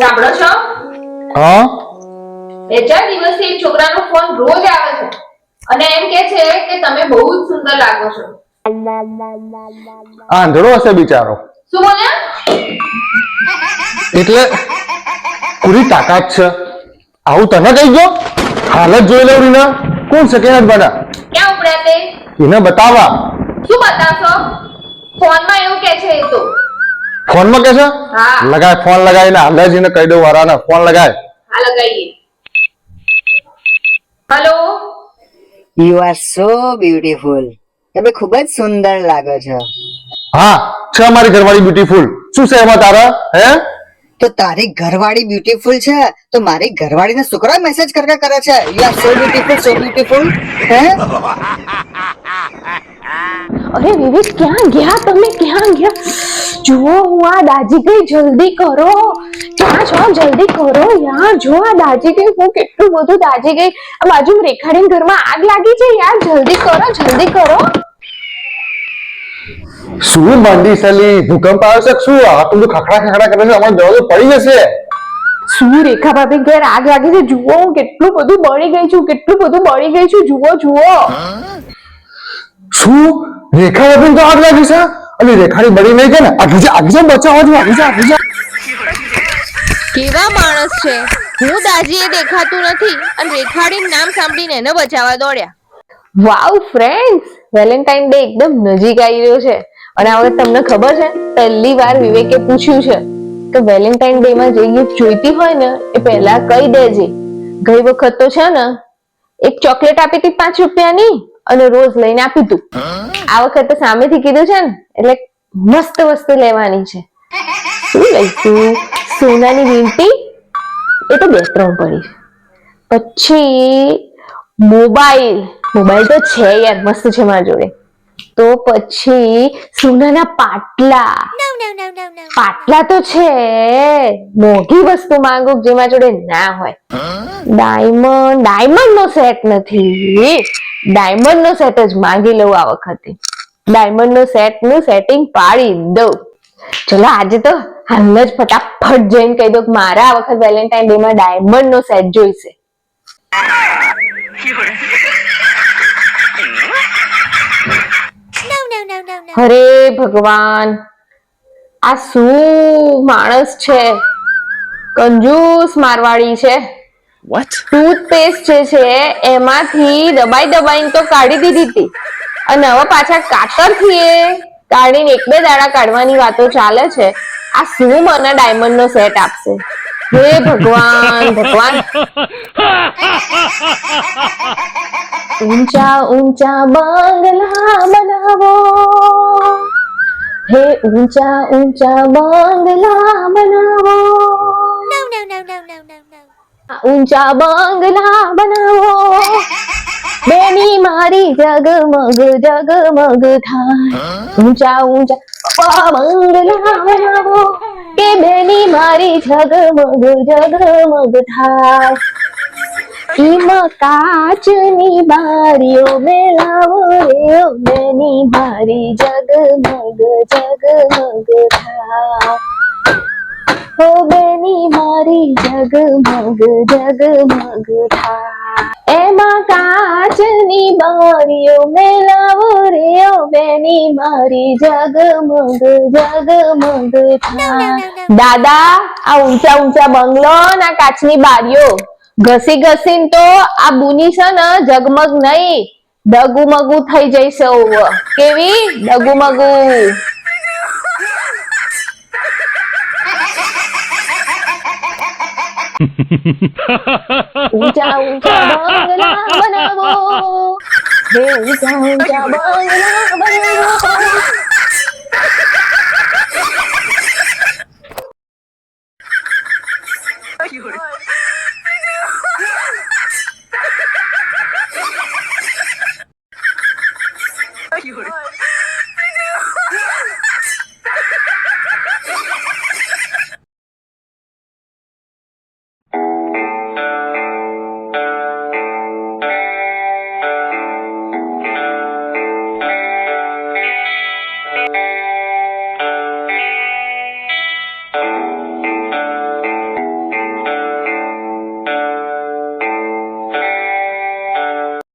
સાંભળો છો? હા, બે ચાર દિવસથી એક છોકરાનો ફોન રોજ આવે છે અને એમ કહે છે કે તમે બહુ જ સુંદર લાગો છો. આંધળો હશે બિચારો. શું બોલ્યા? એટલે પૂરી તાકાત છે. આવું તને કહી ગયો? હાલત જોઈ લઉં રીના. કોણ છે કે બના ક્યાં ઉપડ્યા તે? એને બતાવા. શું બતાવશો? ફોનમાં એવું કહે છે એ તો. ફોનમાં કે છે? હા. લગાય ફોન લગાય ને અંદાજીને કહી દઉં વારાને ફોન લગાય. હા લગાઈએ. Hello. You are so beautiful. તમે ખૂબ જ સુંદર લાગો છો. હા, છે મારી ઘરવાળી બ્યુટીફુલ. શું છે એમાં તારા? હે? તો તારી ઘરવાળી બ્યુટીફુલ છે તો મારી ઘરવાળીને શુક્ર મેસેજ કરે છે યુ આર સો બ્યુટીફુલ હે? અરે વિવેક, ક્યાં ગયા તમે? ક્યાં ગયા? જુઓ, હું આ દાજી ગઈ, જલ્દી કરો. ક્યાં છો? જલ્દી કરો યાર. જો આ દાજી ગઈ, હું કેટલું બધું દાજી ગઈ. આ બાજુ રેખાડીન ઘરમાં આગ લાગી છે યાર. જલ્દી કરો, જલ્દી કરો. શું માંડી સાલી ભૂકંપ આવે છે? શું આ બધું ખખડા કરે છે? અમારે દરવાજો પડી જશે. શું રેખા ભાભી ઘેર આગ લાગી છે? જુઓ, હું કેટલું બધું બળી ગઈ છું, કેટલું બધું બળી ગઈ છું. જુઓ જુઓ. શું રેખા વગર તો આગ લાગી છે? અને રેખાની બળી નહીં કે ને આગી જા બચાવવા જો આગી જા. કેવા માણસ છે? હું દાજીએ દેખાતું નથી અને રેખાડીનું નામ સાંભળીને એને બચાવવા દોડ્યા. વાવ ફ્રેન્ડ્સ, વેલેન્ટાઇન ડે એકદમ નજીક આવી રહ્યો છે અને આ વખત તમને ખબર છે પહેલી વાર વિવેકે પૂછ્યું છે કે વેલેન્ટાઇન ડે માં જે ગિફ્ટ જોઈતી હોય ને એ પહેલા કહી દેજે. ગઈ વખત તો છે ને એક ચોકલેટ આપી હતી 5 રૂપિયાની અને રોજ લઈને આપી તું. આ વખત તો સામેથી કીધું છે ને એટલે મસ્ત વસ્તુ લેવાની છે. શું લઈશું? સોનાની વીંટી, એ તો 2-3 પડી. પછી મોબાઈલ તો છે યાર, મસ્ત છે મારી જોડે. તો પછી સોનાના પાટલા તો છે. મોંઘી વસ્તુ માંગુ જેમાં જોડે ના હોય. ડાયમંડ નો સેટ નથી. ડાયમંડ નો સેટ જ માંગી લઉં આ વખતે. ડાયમંડ નો સેટ નું સેટિંગ પાડી દઉં. ચલો આજે તો હાલ જ ફટાફટ જઈને કહી દઉં કે મારા આ વખત વેલેન્ટાઇન ડે માં ડાયમંડ નો સેટ જોઈશે. અરે ભગવાન, આ શું માણસ છે? કંજૂસ મારવાડી છે. ટૂથપેસ્ટ જે છે એમાંથી દબાઈને તો કાઢી દીધી હતી અને હવે પાછા કાતરથી એ કાઢીને 1-2 દાડા કાઢવાની વાતો ચાલે છે. આ શું મને ડાયમંડ નો સેટ આપશે? હે ભગવાન. ઊંચા ઊંચા બંગલા બનાવો, હે ઊંચા ઊંચા બંગલા બનાવો. ઊંચા બંગલા બનાવો, બેની મારી જગમગ થાય. ઊંચા ઊંચા બંગલા બનાવો કે બેની મારી જગમગ થાય. એમાં કાચની બારીઓ મેલાવો રે, બેની મારી જગમગ થાય. હો બેની મારી જગમગ થાય. એમાં કાચની બારીઓ મેલાવો રે, બેની મારી જગમગ થાય. દાદા, આ ઊંચા ઊંચા બંગલો ના કાચની બારીઓ ઘસીને તો આ બુની છે ને જગમગ નહીં ડગુમગુ થઈ જઈશે. કેવી ડગુમગુ? ઊંચા ઊંચા બંગલા બનાવો, હે ઊંચા ઊંચા બંગલા બનાવો.